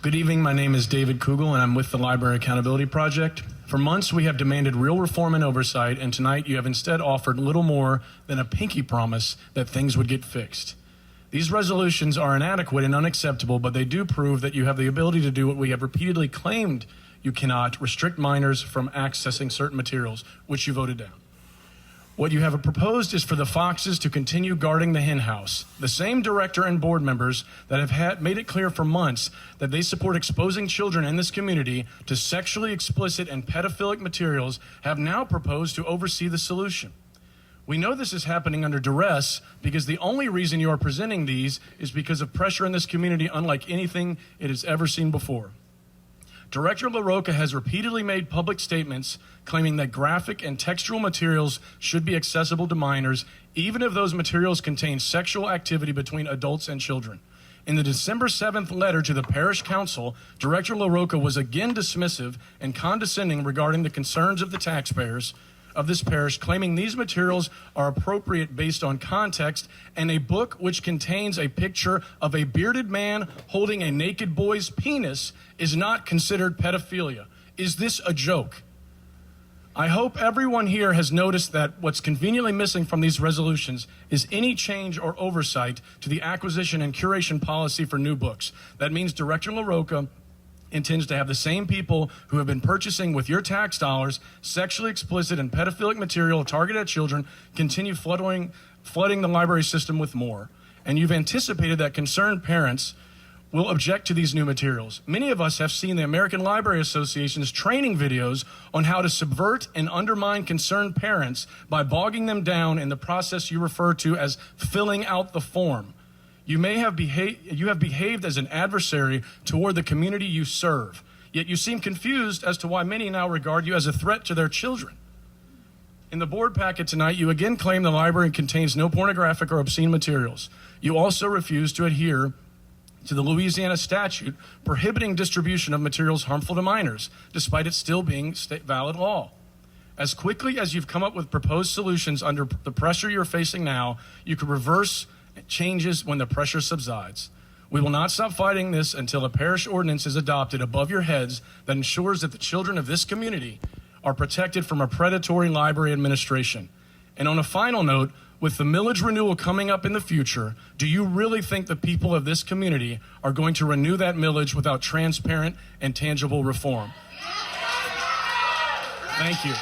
Good evening, my name is David Cougle and I'm with the Library Accountability Project. For months we have demanded real reform and oversight, and tonight you have instead offered little more than a pinky promise that things would get fixed. These resolutions are inadequate and unacceptable, but they do prove that you have the ability to do what we have repeatedly claimed you cannot: restrict minors from accessing certain materials, which you voted down. What you have proposed is for the foxes to continue guarding the hen house. The same director and board members that have made it clear for months that they support exposing children in this community to sexually explicit and pedophilic materials have now proposed to oversee the solution. We know this is happening under duress because the only reason you are presenting these is because of pressure in this community unlike anything it has ever seen before. Director LaRocca has repeatedly made public statements claiming that graphic and textual materials should be accessible to minors, even if those materials contain sexual activity between adults and children. In the December 7th letter to the Parish Council, Director LaRocca was again dismissive and condescending regarding the concerns of the taxpayers of this parish, claiming these materials are appropriate based on context, and a book which contains a picture of a bearded man holding a naked boy's penis is not considered pedophilia. Is this a joke? I hope everyone here has noticed that what's conveniently missing from these resolutions is any change or oversight to the acquisition and curation policy for new books. That means Director LaRocca intends to have the same people who have been purchasing with your tax dollars sexually explicit and pedophilic material targeted at children continue flooding the library system with more. And you've anticipated that concerned parents will object to these new materials. Many of us have seen the American Library Association's training videos on how to subvert and undermine concerned parents by bogging them down in the process you refer to as filling out the form. You have behaved as an adversary toward the community you serve, yet you seem confused as to why many now regard you as a threat to their children. In the board packet tonight, you again claim the library contains no pornographic or obscene materials. You also refuse to adhere to the Louisiana statute prohibiting distribution of materials harmful to minors, despite it still being valid law. As quickly as you've come up with proposed solutions under the pressure you're facing now, you could reverse changes when the pressure subsides. We will not stop fighting this until a parish ordinance is adopted above your heads that ensures that the children of this community are protected from a predatory library administration. And on a final note, with the millage renewal coming up in the future, do you really think the people of this community are going to renew that millage without transparent and tangible reform? Thank you.